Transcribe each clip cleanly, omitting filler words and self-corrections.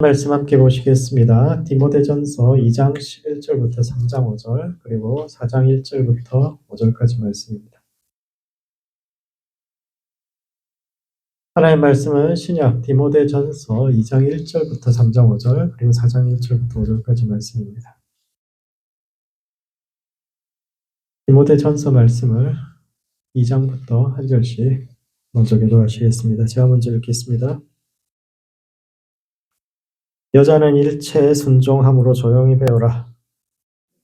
말씀 함께 보시겠습니다. 디모데전서 2장 11절부터 3장 5절 그리고 4장 1절부터 5절까지 말씀입니다. 하나님의 말씀은 신약 디모데전서 2장 1절부터 3장 5절 그리고 4장 1절부터 5절까지 말씀입니다. 디모데전서 말씀을 2장부터 한 절씩 먼저 기도하시겠습니다. 제가 먼저 읽겠습니다. 여자는 일체에 순종함으로 조용히 배우라.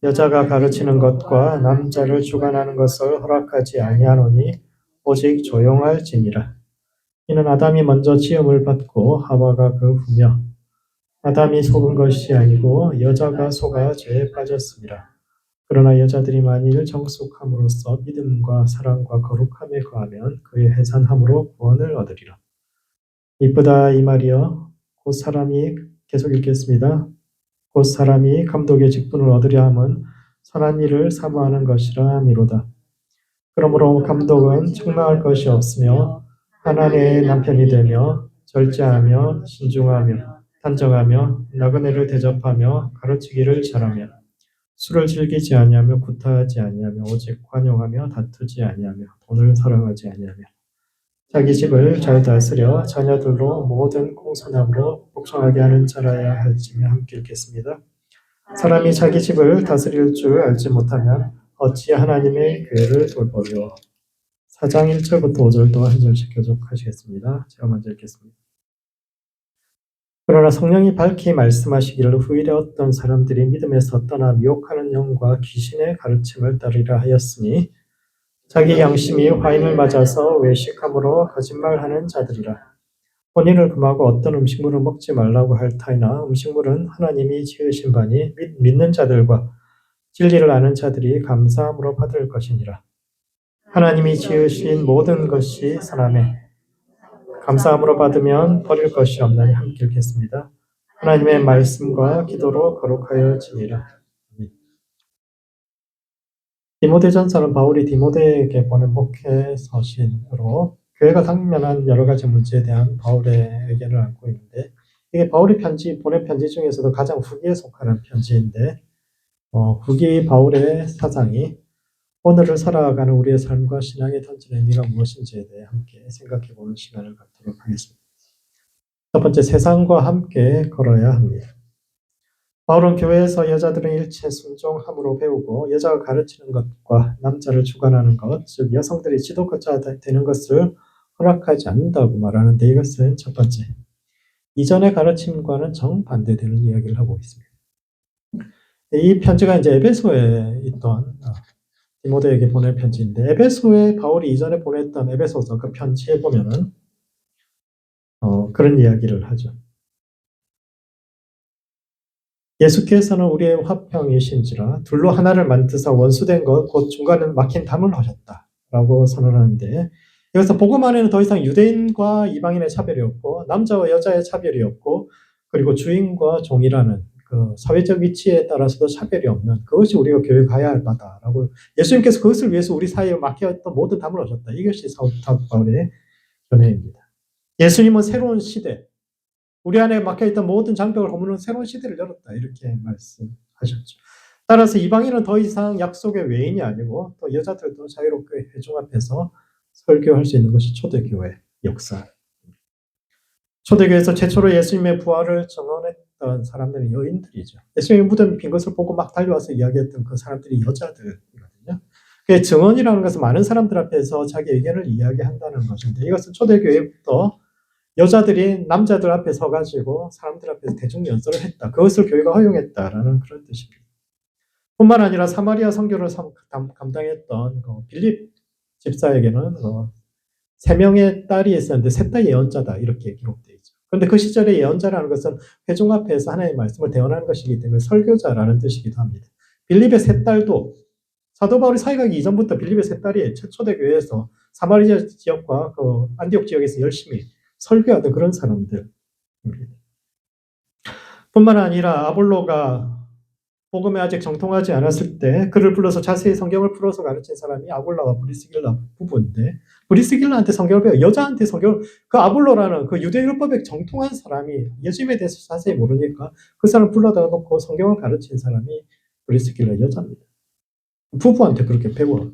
여자가 가르치는 것과 남자를 주관하는 것을 허락하지 아니하노니 오직 조용할지니라. 이는 아담이 먼저 지음을 받고 하와가 그 후며 아담이 속은 것이 아니고 여자가 속아 죄에 빠졌습니다. 그러나 여자들이 만일 정숙함으로써 믿음과 사랑과 거룩함에 거하면 그의 해산함으로 구원을 얻으리라. 이쁘다 이 말이여 곧 사람이 계속 읽겠습니다. 곧 사람이 감독의 직분을 얻으려 함은 선한 일을 사모하는 것이라 미로다. 그러므로 감독은 책망할 것이 없으며 하나님의 남편이 되며 절제하며 신중하며 단정하며 나그네를 대접하며 가르치기를 잘하며 술을 즐기지 아니하며 구타하지 아니하며 오직 관용하며 다투지 아니하며 돈을 사랑하지 아니하며 자기 집을 잘 다스려 자녀들로 모든 공손함으로 복종하게 하는 자라야 할지며 함께 읽겠습니다. 사람이 자기 집을 다스릴 줄 알지 못하면 어찌 하나님의 교회를 돌보려. 4장 1절부터 5절도 한 절씩 교독하시겠습니다. 제가 먼저 읽겠습니다. 그러나 성령이 밝히 말씀하시기를 후일에 어떤 사람들이 믿음에서 떠나 미혹하는 영과 귀신의 가르침을 따르리라 하였으니 자기 양심이 화인을 맞아서 외식함으로 거짓말하는 자들이라. 혼인을 금하고 어떤 음식물을 먹지 말라고 할 터이나 음식물은 하나님이 지으신 바니 믿는 자들과 진리를 아는 자들이 감사함으로 받을 것이니라. 하나님이 지으신 모든 것이 선하매 감사함으로 받으면 버릴 것이 없나니 함께 읽겠습니다. 하나님의 말씀과 기도로 거룩하여지니라. 디모데전서는 바울이 디모데에게 보낸 목회 서신으로 교회가 당면한 여러 가지 문제에 대한 바울의 의견을 안고 있는데 이게 바울이 보낸 편지 중에서도 가장 후기에 속하는 편지인데 후기 바울의 사상이 오늘을 살아가는 우리의 삶과 신앙의 던진 의미가 무엇인지에 대해 함께 생각해 보는 시간을 갖도록 하겠습니다. 첫 번째, 세상과 함께 걸어야 합니다. 바울은 교회에서 여자들은 일체 순종함으로 배우고 여자가 가르치는 것과 남자를 주관하는 것, 즉 여성들이 지도자가 되는 것을 허락하지 않는다고 말하는데 이것은 첫 번째, 이전의 가르침과는 정반대되는 이야기를 하고 있습니다. 이 편지가 이제 에베소에 있던 디모데에게 보낸 편지인데 에베소에 바울이 이전에 보냈던 에베소서 그 편지에 보면은 그런 이야기를 하죠. 예수께서는 우리의 화평이신지라 둘로 하나를 만드사 원수된 것 곧 중간에 막힌 담을 하셨다라고 선언하는데 여기서 복음 안에는 더 이상 유대인과 이방인의 차별이 없고 남자와 여자의 차별이 없고 그리고 주인과 종이라는 그 사회적 위치에 따라서도 차별이 없는 그것이 우리가 교회 가야 할 바다라고 예수님께서 그것을 위해서 우리 사이에 막혀있던 모든 담을 하셨다. 이것이 사도 바울의 견해입니다. 예수님은 새로운 시대 우리 안에 막혀있던 모든 장벽을 허무는 새로운 시대를 열었다. 이렇게 말씀하셨죠. 따라서 이방인은 더 이상 약속의 외인이 아니고 또 여자들도 자유롭게 회중 앞에서 설교할 수 있는 것이 초대교회 역사. 초대교회에서 최초로 예수님의 부활을 증언했던 사람들은 여인들이죠. 예수님의 무덤이 빈 것을 보고 막 달려와서 이야기했던 그 사람들이 여자들이거든요. 그 증언이라는 것은 많은 사람들 앞에서 자기 의견을 이야기한다는 것인데 이것은 초대교회부터 여자들이 남자들 앞에 서가지고 사람들 앞에서 대중 연설을 했다. 그것을 교회가 허용했다라는 그런 뜻입니다. 뿐만 아니라 사마리아 선교를 감당했던 빌립 집사에게는 3명의 딸이 있었는데 셋 다 예언자다 이렇게 기록되어 있죠. 그런데 그 시절에 예언자라는 것은 회중 앞에서 하나님의 말씀을 대언하는 것이기 때문에 설교자라는 뜻이기도 합니다. 빌립의 셋 딸도 사도 바울이 사역하기 이전부터 빌립의 셋 딸이 초대교회에서 사마리아 지역과 그 안디옥 지역에서 열심히 설교하던 그런 사람들입니다. 뿐만 아니라 아볼로가 복음에 아직 정통하지 않았을 때 그를 불러서 자세히 성경을 풀어서 가르친 사람이 아굴라와 브리스길라 부부인데, 브리스길라한테 성경을 배워 여자한테 성경을, 그 아굴로라는 그 유대율법에 정통한 사람이 예수님에 대해서 자세히 모르니까 그 사람 불러다 놓고 성경을 가르친 사람이 브리스길라 여자입니다. 부부한테 그렇게 배워.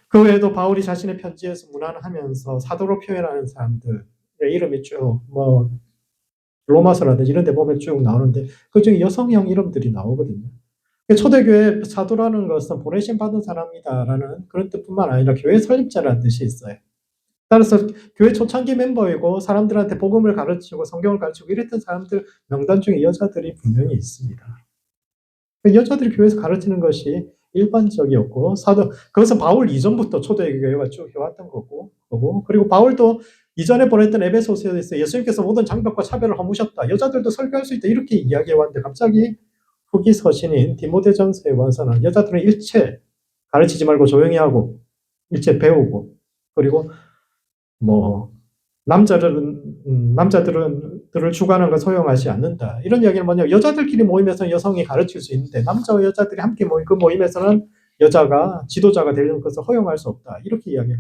그 외에도 바울이 자신의 편지에서 문안하면서 사도로 표현하는 사람들의 이름이 쭉 로마서라든지 이런 데 보면 쭉 나오는데 그중에 여성형 이름들이 나오거든요. 초대교회 사도라는 것은 보내심 받은 사람이다라는 그런 뜻뿐만 아니라 교회 설립자라는 뜻이 있어요. 따라서 교회 초창기 멤버이고 사람들한테 복음을 가르치고 성경을 가르치고 이랬던 사람들 명단 중에 여자들이 분명히 있습니다. 여자들이 교회에서 가르치는 것이 일반적이었고, 그것은 바울 이전부터 초대교회가 쭉 해왔던 거고, 그리고 바울도 이전에 보냈던 에베소서에서 예수님께서 모든 장벽과 차별을 허무셨다, 여자들도 설교할 수 있다, 이렇게 이야기해왔는데 갑자기 후기 서신인 디모데전서에 와서는 여자들은 일체 가르치지 말고 조용히 하고 일체 배우고, 그리고 남자들을 주관하는 건 소용하지 않는다, 이런 이야기는 뭐냐, 여자들끼리 모임에서는 여성이 가르칠 수 있는데 남자와 여자들이 함께 모인 그 모임에서는 여자가 지도자가 되는 것을 허용할 수 없다, 이렇게 이야기해요.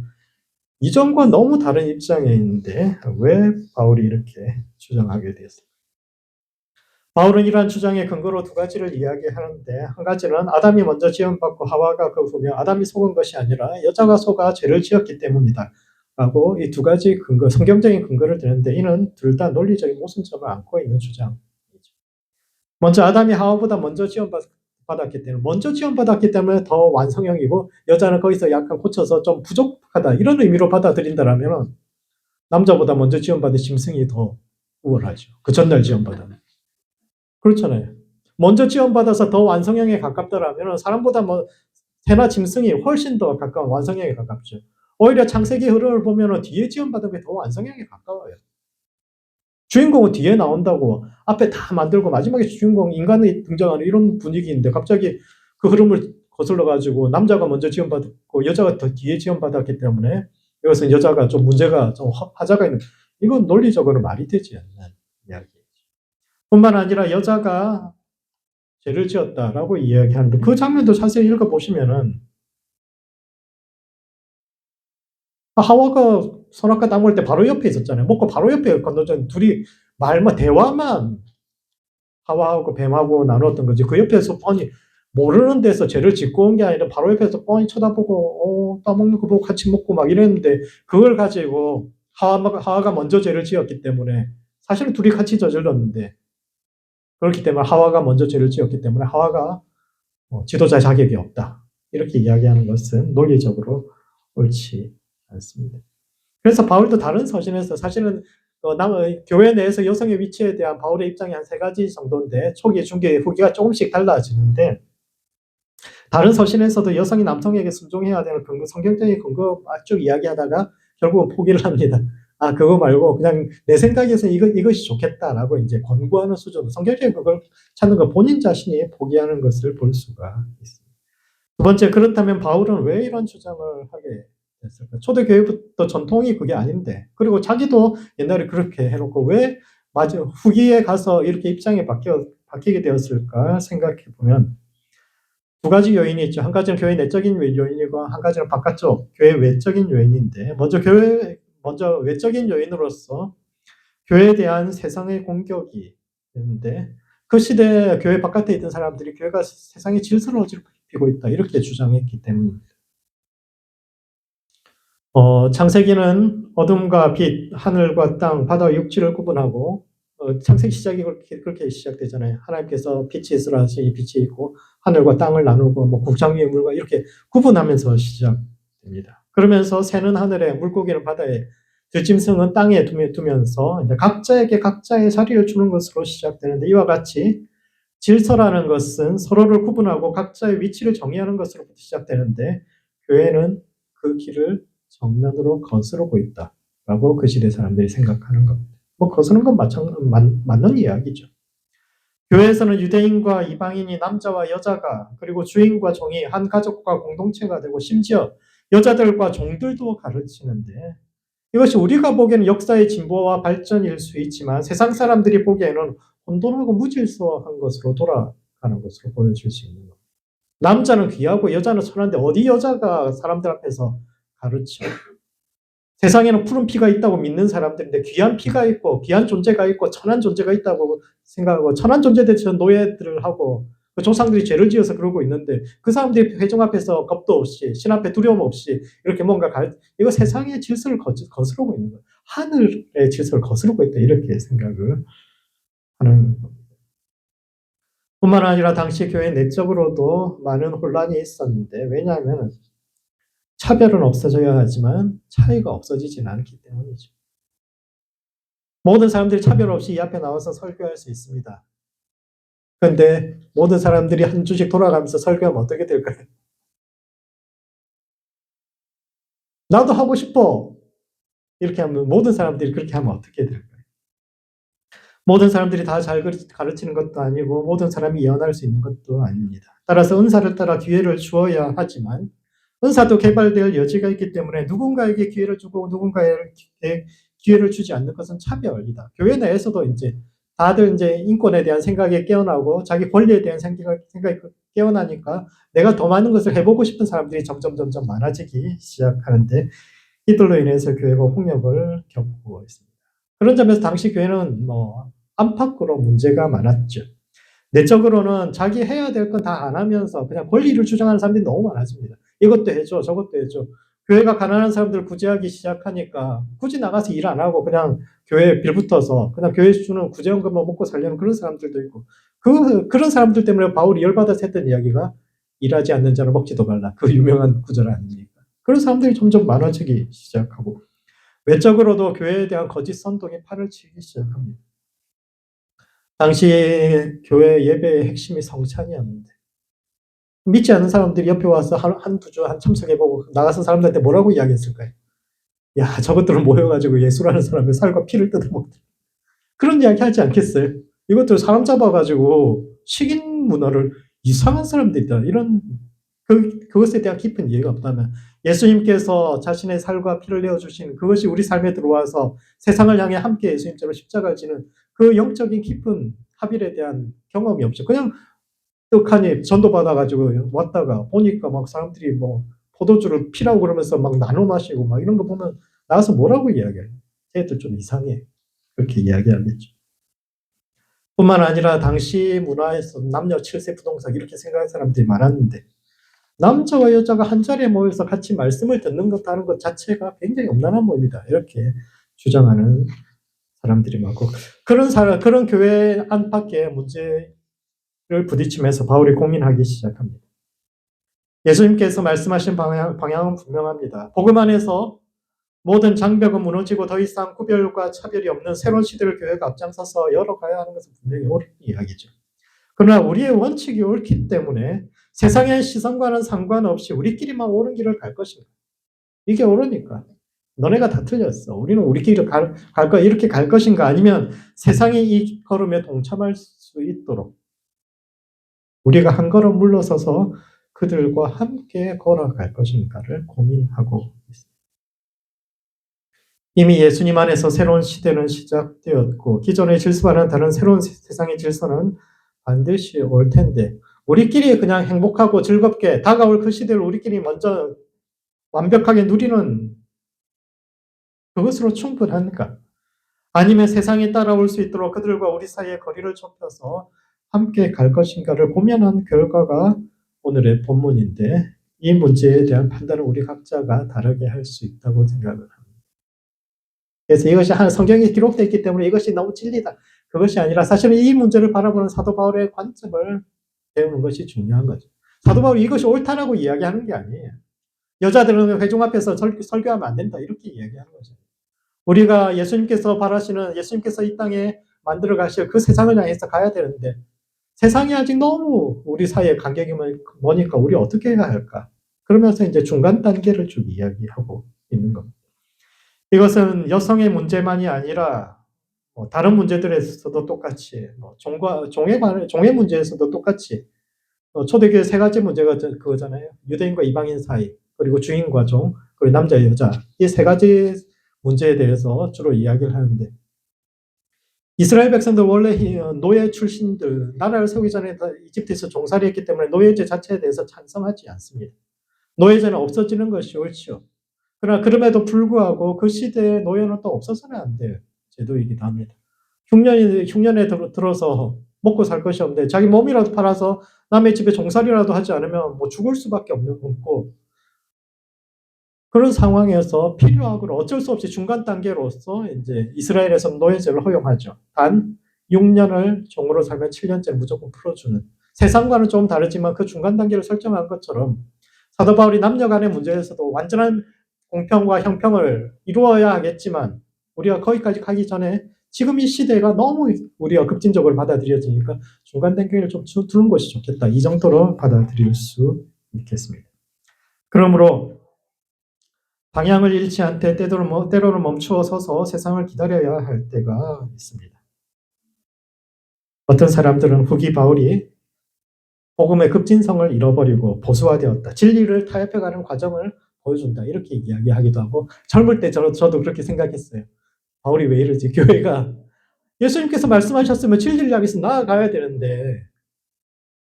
이전과 너무 다른 입장에 있는데 왜 바울이 이렇게 주장하게 되었을까? 바울은 이러한 주장의 근거로 두 가지를 이야기하는데, 한 가지는 아담이 먼저 지음받고 하와가 그 후며 아담이 속은 것이 아니라 여자가 속아 죄를 지었기 때문이다 라고 이 두 가지 근거, 성경적인 근거를 드는데, 이는 둘 다 논리적인 모순점을 안고 있는 주장이죠. 먼저 아담이 하와보다 먼저 지음받았기 때문에 더 완성형이고 여자는 거기서 약간 고쳐서 좀 부족하다, 이런 의미로 받아들인다면 남자보다 먼저 지음받은 짐승이 더 우월하죠. 그 전날 지음받은. 그렇잖아요. 먼저 지원받아서 더 완성형에 가깝더라면 사람보다 새나 짐승이 훨씬 더 가까운 완성형에 가깝죠. 오히려 창세기 흐름을 보면 뒤에 지원받은 게 더 완성형에 가까워요. 주인공은 뒤에 나온다고 앞에 다 만들고 마지막에 주인공 인간이 등장하는 이런 분위기인데 갑자기 그 흐름을 거슬러가지고 남자가 먼저 지원받고 여자가 더 뒤에 지원받았기 때문에 이것은 여자가 좀 문제가 좀 하자가 있는, 이건 논리적으로 말이 되지 않는 이야기예요. 뿐만 아니라 여자가 죄를 지었다라고 이야기하는데 그 장면도 자세히 읽어보시면은 하와가 선악과 땅 먹을 때 바로 옆에 있었잖아요. 먹고 바로 옆에 건너전 둘이 대화만 하와하고 뱀하고 나눴던 거지. 그 옆에서 뻔히 모르는 데서 죄를 짓고 온 게 아니라 바로 옆에서 뻔히 쳐다보고 따먹는 거 보고 같이 먹고 막 이랬는데, 그걸 가지고 하와가 먼저 죄를 지었기 때문에 사실은 둘이 같이 저질렀는데, 그렇기 때문에 하와가 먼저 죄를 지었기 때문에 하와가 지도자 자격이 없다, 이렇게 이야기하는 것은 논리적으로 옳지 않습니다. 그래서 바울도 다른 서신에서 사실은 교회 내에서 여성의 위치에 대한 바울의 입장이 한 세 가지 정도인데 초기, 중기, 후기가 조금씩 달라지는데, 다른 서신에서도 여성이 남성에게 순종해야 되는 근거, 성경적인 근거 쭉 이야기하다가 결국은 포기를 합니다. 그거 말고 그냥 내 생각에서 이것이 좋겠다라고 이제 권고하는 수준, 성경적인 그걸 찾는 거 본인 자신이 포기하는 것을 볼 수가 있습니다. 두 번째, 그렇다면 바울은 왜 이런 주장을 하게 됐을까? 초대교회부터 전통이 그게 아닌데, 그리고 자기도 옛날에 그렇게 해놓고 왜 후기에 가서 이렇게 입장이 바뀌게 되었을까 생각해 보면 두 가지 요인이 있죠. 한 가지는 교회 내적인 요인이고 한 가지는 바깥쪽 교회 외적인 요인인데, 먼저 외적인 요인으로서 교회에 대한 세상의 공격이 있는데, 그 시대에 교회 바깥에 있던 사람들이 교회가 세상의 질서를 어지럽히고 있다, 이렇게 주장했기 때문입니다. 창세기는 어둠과 빛, 하늘과 땅, 바다와 육지를 구분하고, 창세기 시작이 그렇게 시작되잖아요. 하나님께서 빛이 있으라 하시니 빛이 있고 하늘과 땅을 나누고 국장 위의 물과 이렇게 구분하면서 시작됩니다. 그러면서 새는 하늘에, 물고기는 바다에, 들짐승은 땅에 두면서 이제 각자에게 각자의 자리를 주는 것으로 시작되는데, 이와 같이 질서라는 것은 서로를 구분하고 각자의 위치를 정의하는 것으로부터 시작되는데, 교회는 그 길을 정면으로 거스르고 있다라고 그 시대 사람들이 생각하는 겁니다. 거스르는 건 맞는 이야기죠. 교회에서는 유대인과 이방인이, 남자와 여자가, 그리고 주인과 종이 한 가족과 공동체가 되고 심지어 여자들과 종들도 가르치는데, 이것이 우리가 보기에는 역사의 진보와 발전일 수 있지만 세상 사람들이 보기에는 혼돈하고 무질서한 것으로 돌아가는 것으로 보여질 수 있는 겁니다. 남자는 귀하고 여자는 선한데 어디 여자가 사람들 앞에서 가르쳐. 세상에는 푸른 피가 있다고 믿는 사람들인데 귀한 피가 있고 귀한 존재가 있고 천한 존재가 있다고 생각하고 천한 존재에 대해서 노예들을 하고 그 조상들이 죄를 지어서 그러고 있는데 그 사람들이 회중 앞에서 겁도 없이 신 앞에 두려움 없이 이렇게 뭔가 이거 세상의 질서를 거스르고 있는 거예요. 하늘의 질서를 거스르고 있다 이렇게 생각을 하는 겁니다. 뿐만 아니라 당시 교회 내적으로도 많은 혼란이 있었는데 왜냐하면 차별은 없어져야 하지만 차이가 없어지지는 않기 때문이죠. 모든 사람들이 차별 없이 이 앞에 나와서 설교할 수 있습니다. 그런데 모든 사람들이 한 주씩 돌아가면서 설교하면 어떻게 될까요? 나도 하고 싶어. 이렇게 하면 모든 사람들이 그렇게 하면 어떻게 될까요? 모든 사람들이 다 잘 가르치는 것도 아니고 모든 사람이 예언할 수 있는 것도 아닙니다. 따라서 은사를 따라 기회를 주어야 하지만 은사도 개발될 여지가 있기 때문에 누군가에게 기회를 주고 누군가에게 기회를 주지 않는 것은 차별이다. 교회 내에서도 이제 다들 이제 인권에 대한 생각이 깨어나고 자기 권리에 대한 생각이 깨어나니까 내가 더 많은 것을 해보고 싶은 사람들이 점점 많아지기 시작하는데 이들로 인해서 교회가 홍역을 겪고 있습니다. 그런 점에서 당시 교회는 안팎으로 문제가 많았죠. 내적으로는 자기 해야 될 건 다 안 하면서 그냥 권리를 주장하는 사람들이 너무 많아집니다. 이것도 해줘, 저것도 해줘. 교회가 가난한 사람들을 구제하기 시작하니까 굳이 나가서 일 안 하고 그냥 교회에 빌붙어서 그냥 교회에서 주는 구제연금만 먹고 살려는 그런 사람들도 있고 그런 사람들 때문에 바울이 열받아서 했던 이야기가 일하지 않는 자는 먹지도 말라. 그 유명한 구절 아닙니까? 그런 사람들이 점점 많아지기 시작하고 외적으로도 교회에 대한 거짓 선동이 팔을 치기 시작합니다. 당시 교회 예배의 핵심이 성찬이었는데 믿지 않는 사람들이 옆에 와서 한두 주 참석해보고 나가서 사람들한테 뭐라고 이야기했을까요? 야, 저것들은 모여가지고 예수라는 사람의 살과 피를 뜯어먹더라. 그런 이야기 하지 않겠어요? 이것들 사람 잡아가지고 식인 문화를 이상한 사람들이다. 이런 그것에 대한 깊은 이해가 없다면 예수님께서 자신의 살과 피를 내어주신 그것이 우리 삶에 들어와서 세상을 향해 함께 예수님처럼 십자가를 지는 그 영적인 깊은 합일에 대한 경험이 없죠. 그냥 떡하니 전도받아가지고 왔다가 보니까 막 사람들이 포도주를 피라고 그러면서 막 나눠 마시고 막 이런 거 보면 나와서 뭐라고 이야기해요? 쟤들 좀 이상해. 그렇게 이야기하겠죠. 뿐만 아니라 당시 문화에서 남녀 칠세 부동석 이렇게 생각하는 사람들이 많았는데 남자와 여자가 한 자리에 모여서 같이 말씀을 듣는 것 하는 것 자체가 굉장히 엄난한 모임이다. 이렇게 주장하는 사람들이 많고 그런 교회 안팎의 문제를 부딪히면서 바울이 고민하기 시작합니다. 예수님께서 말씀하신 방향은 분명합니다. 복음 안에서 모든 장벽은 무너지고 더 이상 구별과 차별이 없는 새로운 시대를 교회가 앞장서서 열어가야 하는 것은 분명히 옳은 이야기죠. 그러나 우리의 원칙이 옳기 때문에 세상의 시선과는 상관없이 우리끼리만 옳은 길을 갈 것인가? 이게 옳으니까. 너네가 다 틀렸어. 우리는 우리끼리 갈 거야. 이렇게 갈 것인가? 아니면 세상의 이 걸음에 동참할 수 있도록 우리가 한 걸음 물러서서 그들과 함께 걸어갈 것인가를 고민하고 있습니다. 이미 예수님 안에서 새로운 시대는 시작되었고 기존의 질서와는 다른 새로운 세상의 질서는 반드시 올 텐데 우리끼리 그냥 행복하고 즐겁게 다가올 그 시대를 우리끼리 먼저 완벽하게 누리는 그것으로 충분한가? 아니면 세상에 따라올 수 있도록 그들과 우리 사이의 거리를 좁혀서 함께 갈 것인가를 고민한 결과가 오늘의 본문인데 이 문제에 대한 판단은 우리 각자가 다르게 할 수 있다고 생각을 합니다. 그래서 이것이 성경에 기록되어 있기 때문에 이것이 너무 진리다. 그것이 아니라 사실은 이 문제를 바라보는 사도 바울의 관점을 배우는 것이 중요한 거죠. 사도 바울이 이것이 옳다라고 이야기하는 게 아니에요. 여자들은 회중 앞에서 설교하면 안 된다 이렇게 이야기하는 거죠. 우리가 예수님께서 바라시는 예수님께서 이 땅에 만들어 가실 그 세상을 향해서 가야 되는데 세상이 아직 너무 우리 사이에 간격이 머니까 우리 어떻게 해야 할까? 그러면서 이제 중간 단계를 쭉 이야기하고 있는 겁니다. 이것은 여성의 문제만이 아니라 다른 문제들에서도 똑같이 종의 문제에서도 똑같이 초대교회 세 가지 문제가 그거잖아요. 유대인과 이방인 사이, 그리고 주인과 종, 그리고 남자 여자 이 세 가지 문제에 대해서 주로 이야기를 하는데 이스라엘 백성들 원래 노예 출신들, 나라를 세우기 전에 이집트에서 종살이 했기 때문에 노예제 자체에 대해서 찬성하지 않습니다. 노예제는 없어지는 것이 옳죠. 그러나 그럼에도 불구하고 그 시대에 노예는 또 없어서는 안 돼요. 제도이기도 합니다. 흉년에 들어서 먹고 살 것이 없는데 자기 몸이라도 팔아서 남의 집에 종살이라도 하지 않으면 뭐 죽을 수밖에 없고, 그런 상황에서 필요하고 어쩔 수 없이 중간 단계로서 이제 이스라엘에서는 노예제를 허용하죠. 단 6년을 종으로 살면 7년째 무조건 풀어주는, 세상과는 좀 다르지만 그 중간 단계를 설정한 것처럼 사도 바울이 남녀 간의 문제에서도 완전한 공평과 형평을 이루어야 하겠지만 우리가 거기까지 가기 전에 지금 이 시대가 너무 우리가 급진적으로 받아들여지니까 중간 단계를 좀 두는 것이 좋겠다. 이 정도로 받아들일 수 있겠습니다. 그러므로 방향을 잃지 않되 때로는 멈추어 서서 세상을 기다려야 할 때가 있습니다. 어떤 사람들은 후기 바울이 복음의 급진성을 잃어버리고 보수화되었다, 진리를 타협해가는 과정을 보여준다, 이렇게 이야기하기도 하고, 젊을 때 저도 그렇게 생각했어요. 바울이 왜 이러지? 교회가 예수님께서 말씀하셨으면 진리를 향해서 나아가야 되는데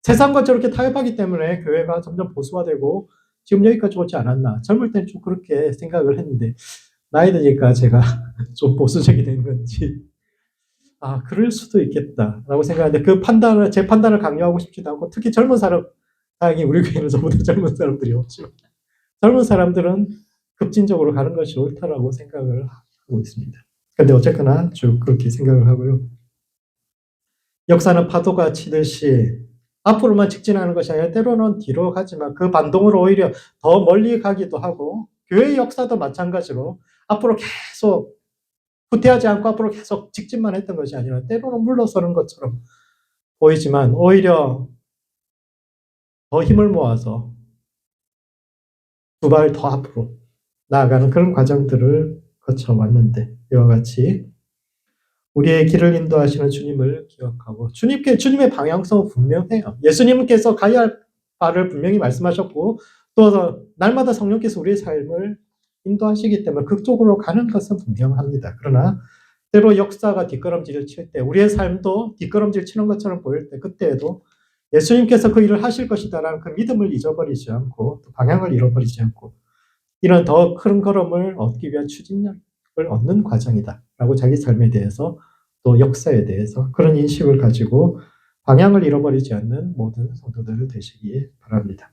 세상과 저렇게 타협하기 때문에 교회가 점점 보수화되고 지금 여기까지 오지 않았나. 젊을 때는 좀 그렇게 생각을 했는데 나이 드니까 제가 좀 보수적이 된 건지, 그럴 수도 있겠다라고 생각하는데 제 판단을 강요하고 싶지도 않고, 특히 젊은 사람, 다행히 우리 교회는 저보다 젊은 사람들이 없지만 젊은 사람들은 급진적으로 가는 것이 옳다라고 생각을 하고 있습니다. 근데 어쨌거나 쭉 그렇게 생각을 하고요. 역사는 파도가 치듯이 앞으로만 직진하는 것이 아니라 때로는 뒤로 가지만 그 반동으로 오히려 더 멀리 가기도 하고, 교회의 역사도 마찬가지로 앞으로 계속 후퇴하지 않고 앞으로 계속 직진만 했던 것이 아니라 때로는 물러서는 것처럼 보이지만 오히려 더 힘을 모아서 두 발 더 앞으로 나아가는 그런 과정들을 거쳐왔는데, 이와 같이 우리의 길을 인도하시는 주님을 기억하고, 주님의 방향성은 분명해요. 예수님께서 가야 할 바를 분명히 말씀하셨고, 또 날마다 성령께서 우리의 삶을 인도하시기 때문에 그쪽으로 가는 것은 분명합니다. 그러나 때로 역사가 뒷걸음질을 칠 때, 우리의 삶도 뒷걸음질 치는 것처럼 보일 때, 그때에도 예수님께서 그 일을 하실 것이다라는 그 믿음을 잊어버리지 않고, 또 방향을 잃어버리지 않고, 이런 더 큰 걸음을 얻기 위한 추진력을 얻는 과정이다라고 자기 삶에 대해서 또 역사에 대해서 그런 인식을 가지고 방향을 잃어버리지 않는 모든 성도들 되시기 바랍니다.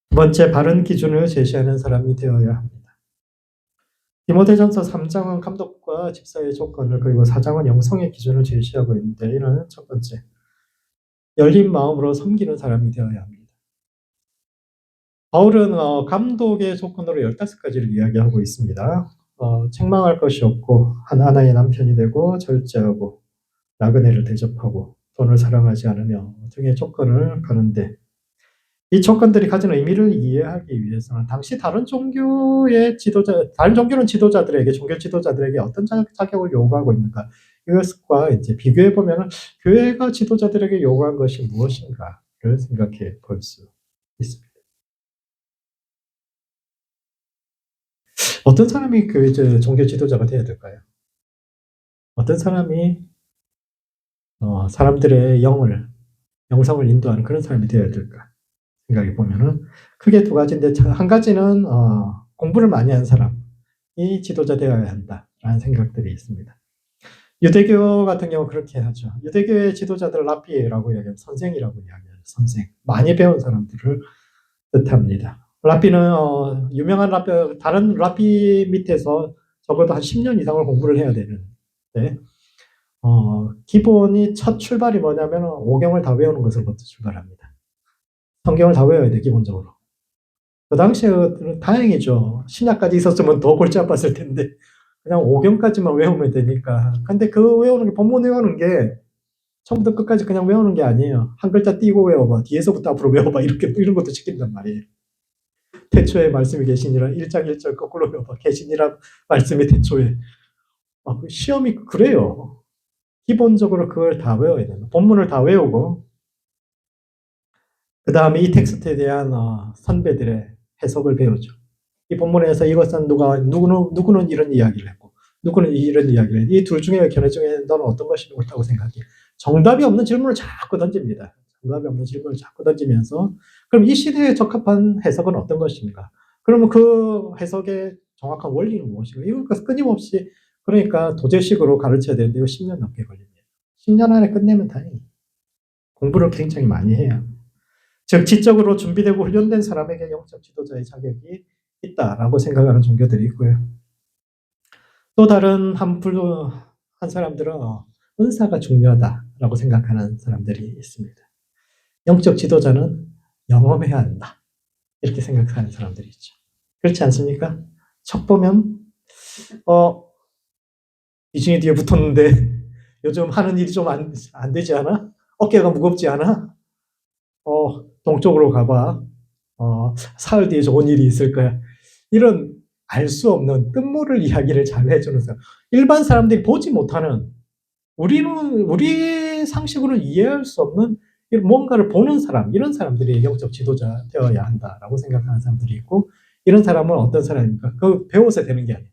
두 번째, 바른 기준을 제시하는 사람이 되어야 합니다. 디모데전서 3장은 감독과 집사의 조건을, 그리고 4장은 영성의 기준을 제시하고 있는데, 이는 첫 번째, 열린 마음으로 섬기는 사람이 되어야 합니다. 바울은 감독의 조건으로 15가지를 이야기하고 있습니다. 책망할 것이 없고 하나의 남편이 되고 절제하고 나그네를 대접하고 돈을 사랑하지 않으며 등의 조건을 가는데, 이 조건들이 가지는 의미를 이해하기 위해서는 당시 다른 종교는 지도자들에게, 종교 지도자들에게 어떤 자격을 요구하고 있는가, 이것과 이제 비교해 보면 교회가 지도자들에게 요구한 것이 무엇인가를 생각해 볼 수 있습니다. 어떤 사람이 이제 종교 지도자가 되어야 될까요? 어떤 사람이 사람들의 영성을 인도하는 그런 사람이 되어야 될까 생각해 보면은 크게 두 가지인데, 한 가지는 공부를 많이 한 사람이 지도자 되어야 한다라는 생각들이 있습니다. 유대교 같은 경우 그렇게 하죠. 유대교의 지도자들 라비라고 이야기해요. 선생이라고 이야기해요. 선생. 많이 배운 사람들을 뜻합니다. 라비는 유명한 라비, 다른 라비 밑에서 적어도 한 10년 이상을 공부를 해야 되는데, 기본이 첫 출발이 뭐냐면 오경을 다 외우는 것을부터 출발합니다. 성경을 다 외워야 돼, 기본적으로. 그 당시에 다행이죠. 신약까지 있었으면 더 골치 아팠을 텐데 그냥 오경까지만 외우면 되니까. 근데 그 외우는 게, 본문 외우는 게 처음부터 끝까지 그냥 외우는 게 아니에요. 한 글자 띄고 외워봐, 뒤에서부터 앞으로 외워봐, 이런 것도 시킨단 말이에요. 태초에 말씀이 계시니라 1장 1절 거꾸로 외워봐. 계시니라 말씀이 태초에. 그 시험이 그래요. 기본적으로 그걸 다 외워야 돼요. 본문을 다 외우고 그 다음에 이 텍스트에 대한 선배들의 해석을 배우죠. 이 본문에서 이것은 누구는 이런 이야기를 했고, 누구는 이런 이야기를 해요. 이 둘 중에 견해 중에 너는 어떤 것이 옳다고 생각해? 정답이 없는 질문을 자꾸 던집니다. 정답이 없는 질문을 자꾸 던지면서 그럼 이 시대에 적합한 해석은 어떤 것인가? 그러면 그 해석의 정확한 원리는 무엇인가? 이걸 끊임없이 그러니까 도제식으로 가르쳐야 되는데 이거 10년 넘게 걸립니다. 10년 안에 끝내면 다행이에요. 공부를 굉장히 많이 해야. 즉 지적으로 준비되고 훈련된 사람에게 영적 지도자의 자격이 있다라고 생각하는 종교들이 있고요. 또 다른 한 사람들은 은사가 중요하다라고 생각하는 사람들이 있습니다. 영적 지도자는 영험해야 한다. 이렇게 생각하는 사람들이 있죠. 그렇지 않습니까? 척 보면 이중이 뒤에 붙었는데 요즘 하는 일이 좀 안 되지 않아? 어깨가 무겁지 않아? 동쪽으로 가봐. 사흘 뒤에 좋은 일이 있을 거야. 이런 알 수 없는 뜻모를 이야기를 잘 해주는 사람. 일반 사람들이 보지 못하는 우리 상식으로 이해할 수 없는 뭔가를 보는 사람, 이런 사람들이 영적 지도자 되어야 한다라고 생각하는 사람들이 있고, 이런 사람은 어떤 사람입니까? 그 배워서 되는 게 아니에요.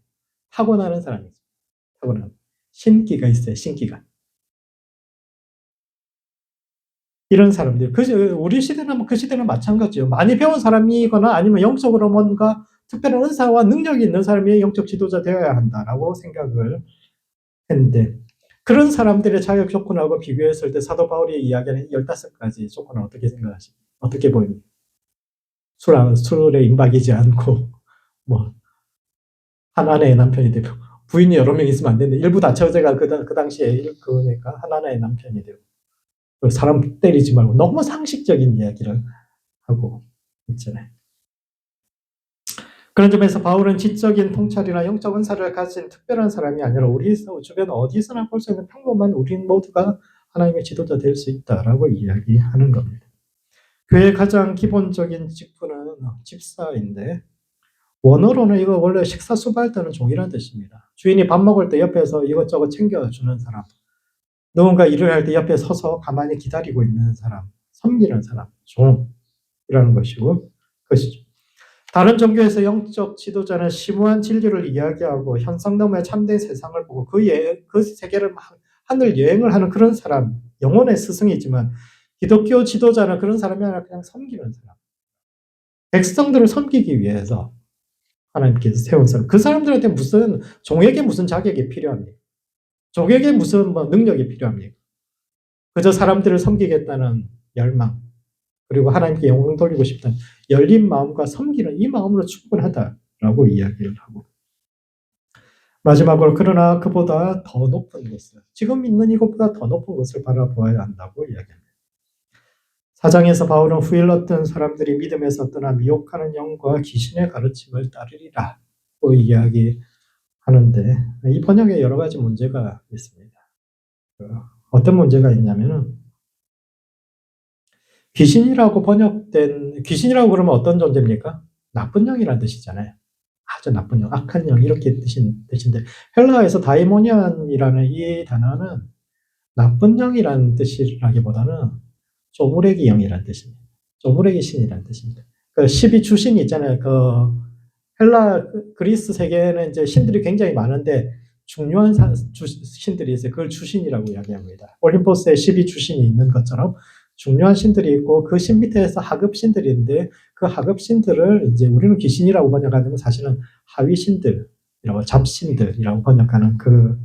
타고나는 사람이죠. 타고나는. 신기가 있어요, 신기가. 이런 사람들. 우리 시대는 그 시대는 마찬가지예요. 많이 배운 사람이거나 아니면 영적으로 뭔가 특별한 은사와 능력이 있는 사람이 영적 지도자 되어야 한다라고 생각을 했는데, 그런 사람들의 자격 조건하고 비교했을 때 사도 바울이 이야기하는 15가지 조건은 어떻게 생각하십니까? 어떻게 보입니까? 술에 임박이지 않고, 한 아내의 남편이 되고, 부인이 여러 명 있으면 안 되는데, 일부 다처제가 그 당시에 그러니까 한 아내의 남편이 되고, 사람 때리지 말고 너무 상식적인 이야기를 하고 있잖아요. 그런 점에서 바울은 지적인 통찰이나 영적 은사를 가진 특별한 사람이 아니라 우리 주변 어디서나 볼 수 있는 평범한 우린 모두가 하나님의 지도자 될 수 있다라고 이야기하는 겁니다. 교회의 가장 기본적인 직분은 집사인데, 원어로는 이거 원래 식사 수발 때는 종이라는 뜻입니다. 주인이 밥 먹을 때 옆에서 이것저것 챙겨주는 사람, 누군가 일을 할 때 옆에 서서 가만히 기다리고 있는 사람, 섬기는 사람, 종이라는 것이고, 그것이죠. 다른 종교에서 영적 지도자는 심오한 진리를 이야기하고 현상 너머의 참된 세상을 보고 그 세계를 하늘 여행을 하는 그런 사람, 영혼의 스승이지만, 기독교 지도자는 그런 사람이 아니라 그냥 섬기는 사람. 백성들을 섬기기 위해서 하나님께서 세운 사람. 그 사람들한테 종에게 무슨 자격이 필요합니까? 종에게 무슨 능력이 필요합니까? 그저 사람들을 섬기겠다는 열망, 그리고 하나님께 영광 돌리고 싶다는 열린 마음과 섬기는 이 마음으로 충분하다라고 이야기를 하고, 마지막으로 그러나 그보다 더 높은 것을, 지금 있는 이것보다 더 높은 것을 바라보아야 한다고 이야기합니다. 4장에서 바울은 후일 어떤 사람들이 믿음에서 떠나 미혹하는 영과 귀신의 가르침을 따르리라고 이야기하는데, 이 번역에 여러 가지 문제가 있습니다. 어떤 문제가 있냐면은, 귀신이라고 그러면 어떤 존재입니까? 나쁜 영이라는 뜻이잖아요. 아주 나쁜 영, 악한 영, 이렇게 뜻인데, 헬라어에서 다이모니안이라는 이 단어는 나쁜 영이라는 뜻이라기보다는 쪼무레기 영이라는 뜻입니다. 쪼무레기 신이라는 뜻입니다. 그 12주신이 있잖아요. 헬라, 그리스 세계에는 이제 신들이 굉장히 많은데, 중요한 신들이 있어요. 그걸 주신이라고 이야기합니다. 올림포스에 12주신이 있는 것처럼 중요한 신들이 있고, 그 신 밑에서 하급 신들이 있는데, 그 하급 신들을 이제 우리는 귀신이라고 번역하는 사실은 하위 신들이라고, 잡신들이라고 번역하는 그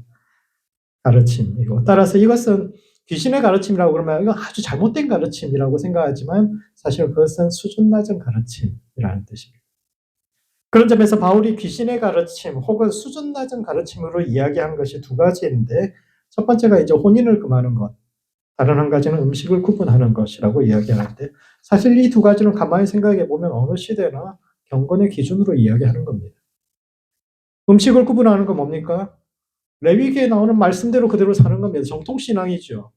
가르침이고, 따라서 이것은 귀신의 가르침이라고 그러면 이건 아주 잘못된 가르침이라고 생각하지만, 사실 그것은 수준 낮은 가르침이라는 뜻입니다. 그런 점에서 바울이 귀신의 가르침 혹은 수준 낮은 가르침으로 이야기한 것이 두 가지인데, 첫 번째가 이제 혼인을 금하는 것, 다른 한 가지는 음식을 구분하는 것이라고 이야기하는데, 사실 이 두 가지는 가만히 생각해 보면 어느 시대나 경건의 기준으로 이야기하는 겁니다. 음식을 구분하는 건 뭡니까? 레위기에 나오는 말씀대로 그대로 사는 겁니다. 정통신앙이죠.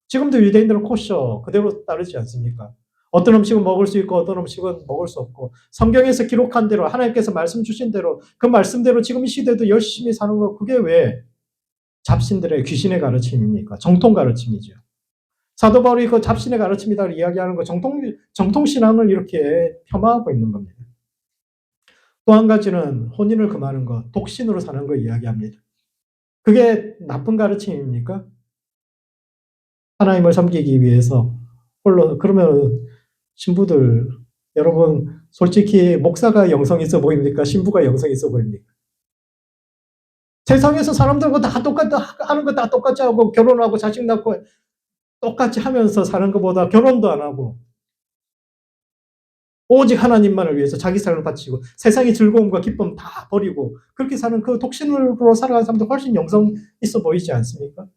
지금도 유대인들은 코셔 그대로 따르지 않습니까? 어떤 음식은 먹을 수 있고 어떤 음식은 먹을 수 없고, 성경에서 기록한 대로 하나님께서 말씀 주신 대로 그 말씀대로 지금 이 시대도 열심히 사는 거, 그게 왜 잡신들의 귀신의 가르침입니까? 정통 가르침이죠. 사도 바울이 그 잡신의 가르침이다 이야기하는 거, 정통신앙을 이렇게 폄하하고 있는 겁니다. 또 한 가지는 혼인을 금하는 것, 독신으로 사는 거 이야기합니다. 그게 나쁜 가르침입니까? 하나님을 섬기기 위해서 홀로 그러면 신부들 여러분 솔직히 목사가 영성 있어 보입니까? 신부가 영성 있어 보입니까? 세상에서 사람들과 다 똑같이 하는 거 다 똑같이 하고 결혼하고 자식 낳고 똑같이 하면서 사는 것보다 결혼도 안 하고 오직 하나님만을 위해서 자기 삶을 바치고 세상의 즐거움과 기쁨 다 버리고 그렇게 사는 그 독신으로 살아가는 사람들 훨씬 영성 있어 보이지 않습니까?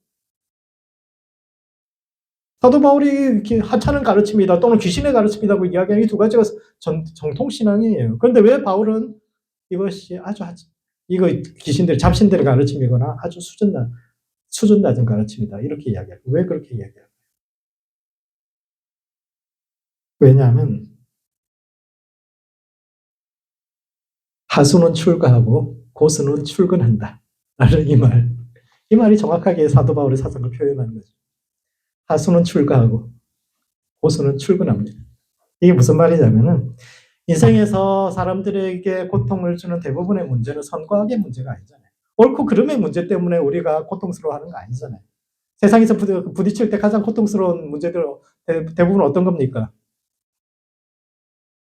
사도 바울이 이렇게 하찮은 가르침이다 또는 귀신의 가르침이라고 이야기하는 이 두 가지가 정통신앙이에요. 그런데 왜 바울은 이것이 이거 귀신들의 잡신들의 가르침이거나 아주 수준 낮은 가르침이다 이렇게 이야기하고 왜 그렇게 이야기해요? 왜냐하면 하수는 출가하고 고수는 출근한다. 라는 이 말이 정확하게 사도 바울의 사상을 표현하는 거죠. 하수는 출가하고 고수는 출근합니다. 이게 무슨 말이냐면은 인생에서 사람들에게 고통을 주는 대부분의 문제는 선과 악의 문제가 아니잖아요. 옳고 그름의 문제 때문에 우리가 고통스러워하는 거 아니잖아요. 세상에서 부딪힐 때 가장 고통스러운 문제들 대부분 어떤 겁니까?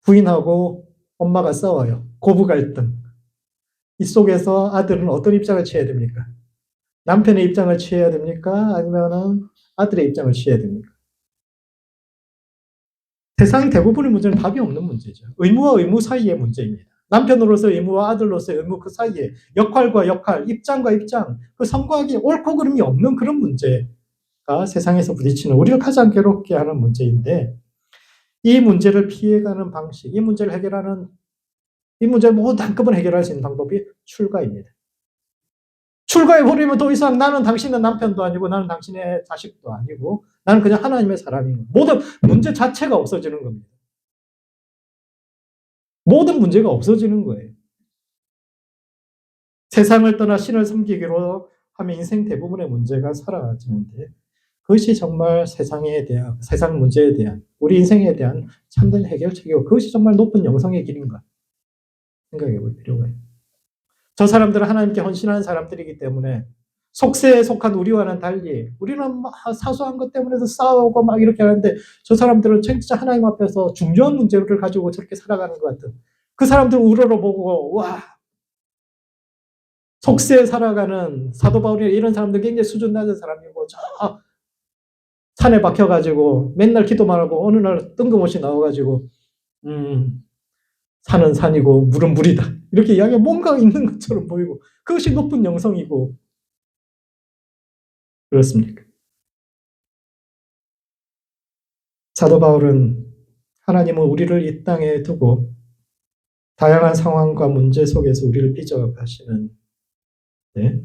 부인하고 엄마가 싸워요. 고부 갈등. 이 속에서 아들은 어떤 입장을 취해야 됩니까? 남편의 입장을 취해야 됩니까? 아니면은 아들의 입장을 취해야 됩니까? 세상 대부분의 문제는 답이 없는 문제죠. 의무와 의무 사이의 문제입니다. 남편으로서 의무와 아들로서의 의무 그 사이에 역할과 역할, 입장과 입장, 그 선과악이 옳고 그름이 없는 그런 문제가 세상에서 부딪히는 우리를 가장 괴롭게 하는 문제인데 이 문제를 피해가는 방식, 이 문제를 모두 한꺼번에 해결할 수 있는 방법이 출가입니다. 출가해버리면 더 이상 나는 당신의 남편도 아니고 나는 당신의 자식도 아니고 나는 그냥 하나님의 사람인 거예요. 모든 문제 자체가 없어지는 겁니다. 모든 문제가 없어지는 거예요. 세상을 떠나 신을 섬기기로 하면 인생 대부분의 문제가 사라지는데 그것이 정말 세상 문제에 대한 우리 인생에 대한 참된 해결책이고 그것이 정말 높은 영성의 길인가 생각해 볼 필요가 있어요. 저 사람들은 하나님께 헌신하는 사람들이기 때문에 속세에 속한 우리와는 달리 우리는 막 사소한 것 때문에도 싸우고 막 이렇게 하는데 저 사람들은 진짜 하나님 앞에서 중요한 문제를 가지고 저렇게 살아가는 것 같은 그 사람들 우러러보고 와 속세에 살아가는 사도 바울이 이런 사람들 굉장히 수준 낮은 사람이고 저 산에 박혀가지고 맨날 기도만 하고 어느 날 뜬금없이 나와가지고 산은 산이고 물은 물이다 이렇게 이야기가 뭔가 있는 것처럼 보이고 그것이 높은 영성이고 그렇습니까? 사도 바울은 하나님은 우리를 이 땅에 두고 다양한 상황과 문제 속에서 우리를 빚어가시는 네.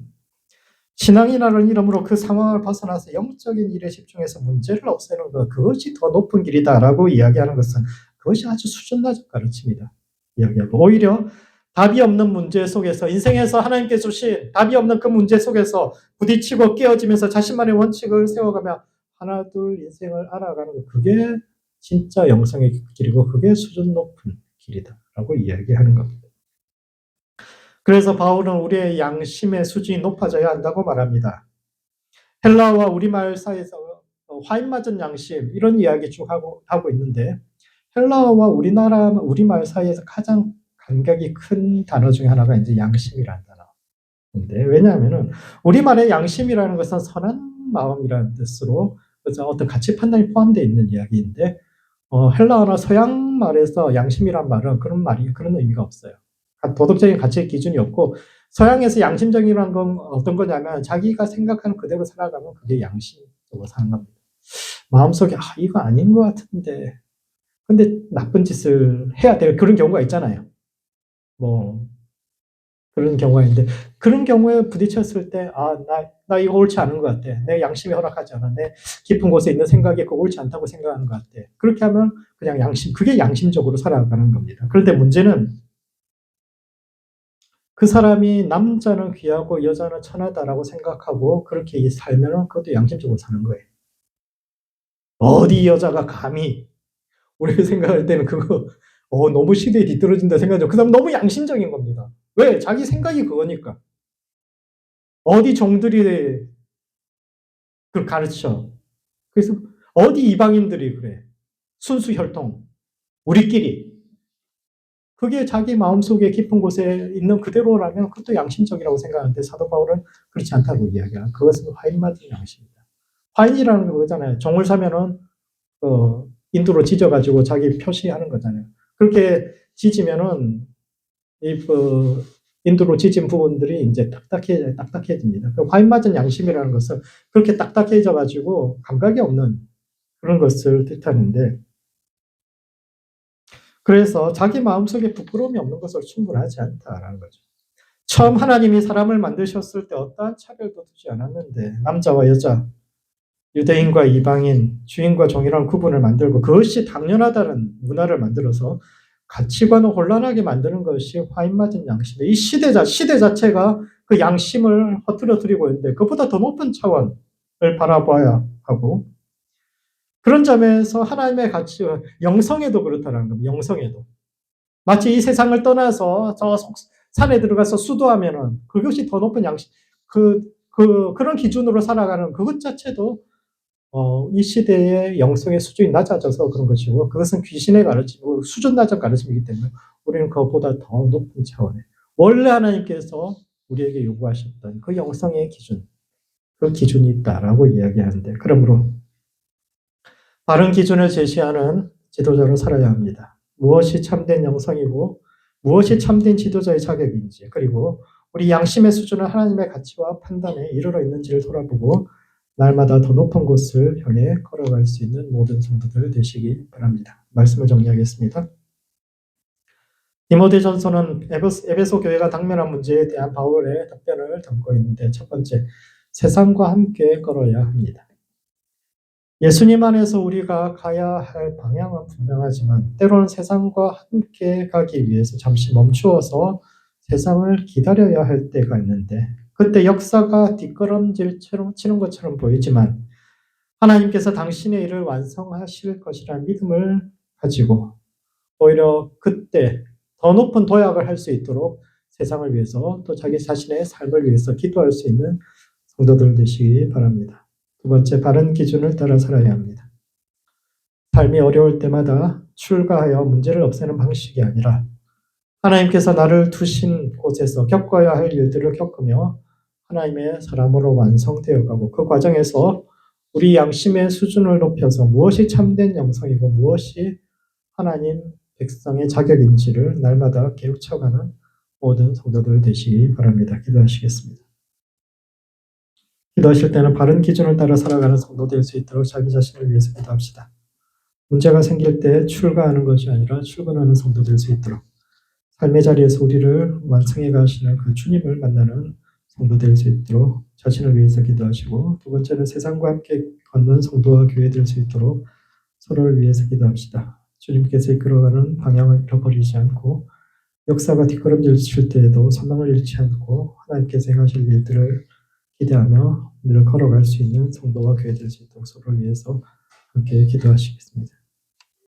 신앙이라는 이름으로 그 상황을 벗어나서 영적인 일에 집중해서 문제를 없애는 것 그것이 더 높은 길이다라고 이야기하는 것은 그것이 아주 수준 낮은 가르침이다. 이야기하고 오히려 답이 없는 문제 속에서 인생에서 하나님께 주신 답이 없는 그 문제 속에서 부딪히고 깨어지면서 자신만의 원칙을 세워가며 하나 둘 인생을 알아가는 것 그게 진짜 영성의 길이고 그게 수준 높은 길이다라고 이야기하는 겁니다. 그래서 바울은 우리의 양심의 수준이 높아져야 한다고 말합니다. 헬라와 우리말 사이에서 화인 맞은 양심 이런 이야기 쭉 하고 있는데 헬라어와 우리말 사이에서 가장 간격이 큰 단어 중에 하나가 이제 양심이라는 단어인데 왜냐하면은 우리말의 양심이라는 것은 선한 마음이라는 뜻으로 어떤 가치 판단이 포함되어 있는 이야기인데 헬라어나 서양 말에서 양심이란 말은 그런 의미가 없어요. 도덕적인 가치 기준이 없고 서양에서 양심적이라는 건 어떤 거냐면 자기가 생각하는 그대로 살아가면 그게 양심적으로 사는 겁니다. 마음속에 이거 아닌 것 같은데 근데 나쁜 짓을 해야 될 그런 경우가 있잖아요. 뭐 그런 경우가 있는데 그런 경우에 부딪혔을 때 나 이거 옳지 않은 것 같아. 내 양심이 허락하지 않아. 내 깊은 곳에 있는 생각이 그거 옳지 않다고 생각하는 것 같아. 그렇게 하면 그냥 그게 양심적으로 살아가는 겁니다. 그런데 문제는 그 사람이 남자는 귀하고 여자는 천하다라고 생각하고 그렇게 살면 그것도 양심적으로 사는 거예요. 어디 여자가 감히 우리가 생각할 때는 그거 너무 시대에 뒤떨어진다 생각하죠. 그 사람 너무 양심적인 겁니다. 왜? 자기 생각이 그거니까. 어디 종들이 그걸 가르쳐. 그래서 어디 이방인들이 그래. 순수 혈통. 우리끼리. 그게 자기 마음속에 깊은 곳에 있는 그대로라면 그것도 양심적이라고 생각하는데 사도 바울은 그렇지 않다고 이야기해요. 그것은 화인 맞은 양심이다. 화인이라는 거잖아요. 종을 사면은 인두로 찢어가지고 자기 표시하는 거잖아요. 그렇게 찢으면은 인두로 찢은 부분들이 이제 딱딱해집니다. 그 화인 맞은 양심이라는 것은 그렇게 딱딱해져가지고 감각이 없는 그런 것을 뜻하는데, 그래서 자기 마음속에 부끄러움이 없는 것을 충분하지 않다라는 거죠. 처음 하나님이 사람을 만드셨을 때 어떠한 차별도 두지 않았는데 남자와 여자, 유대인과 이방인, 주인과 종이라는 구분을 만들고 그것이 당연하다는 문화를 만들어서 가치관을 혼란하게 만드는 것이 화인맞은 양심이에요. 이 시대 자체가 그 양심을 허투루뜨리고 있는데 그보다 더 높은 차원을 바라봐야 하고, 그런 점에서 하나님의 가치, 영성에도 그렇다는 겁니다. 영성에도. 마치 이 세상을 떠나서 저 산에 들어가서 수도하면은 그것이 더 높은 양심, 그런 기준으로 살아가는 그것 자체도 이 시대의 영성의 수준이 낮아져서 그런 것이고, 그것은 귀신의 가르치고 수준 낮은 가르침이기 때문에 우리는 그것보다 더 높은 차원에 원래 하나님께서 우리에게 요구하셨던 그 영성의 기준, 그 기준이 있다라고 이야기하는데, 그러므로 바른 기준을 제시하는 지도자로 살아야 합니다. 무엇이 참된 영성이고 무엇이 참된 지도자의 자격인지, 그리고 우리 양심의 수준은 하나님의 가치와 판단에 이르러 있는지를 돌아보고 날마다 더 높은 곳을 향해 걸어갈 수 있는 모든 성도들 되시기 바랍니다. 말씀을 정리하겠습니다. 디모데전서는 에베소 교회가 당면한 문제에 대한 바울의 답변을 담고 있는데, 첫 번째, 세상과 함께 걸어야 합니다. 예수님 안에서 우리가 가야 할 방향은 분명하지만 때로는 세상과 함께 가기 위해서 잠시 멈추어서 세상을 기다려야 할 때가 있는데, 그때 역사가 뒷걸음질치는 것처럼 보이지만 하나님께서 당신의 일을 완성하실 것이라는 믿음을 가지고 오히려 그때 더 높은 도약을 할 수 있도록 세상을 위해서 또 자기 자신의 삶을 위해서 기도할 수 있는 성도들 되시기 바랍니다. 두 번째, 바른 기준을 따라 살아야 합니다. 삶이 어려울 때마다 출가하여 문제를 없애는 방식이 아니라 하나님께서 나를 두신 곳에서 겪어야 할 일들을 겪으며 하나님의 사람으로 완성되어 가고, 그 과정에서 우리 양심의 수준을 높여서 무엇이 참된 영성이고 무엇이 하나님 백성의 자격인지를 날마다 깨우쳐가는 모든 성도들 되시기 바랍니다. 기도하시겠습니다. 기도하실 때는 바른 기준을 따라 살아가는 성도 될 수 있도록 자기 자신을 위해서 기도합시다. 문제가 생길 때 출가하는 것이 아니라 출근하는 성도 될 수 있도록 삶의 자리에서 우리를 완성해 가시는 그 주님을 만나는 성도 될 수 있도록 자신을 위해서 기도하시고, 두 번째는 세상과 함께 걷는 성도와 교회 될 수 있도록 서로를 위해서 기도합시다. 주님께서 이끌어가는 방향을 잃어버리지 않고 역사가 뒷걸음질 칠 때에도 소망을 잃지 않고 하나님께서 행하실 일들을 기대하며 늘 걸어갈 수 있는 성도와 교회 될 수 있도록 서로를 위해서 함께 기도하시겠습니다.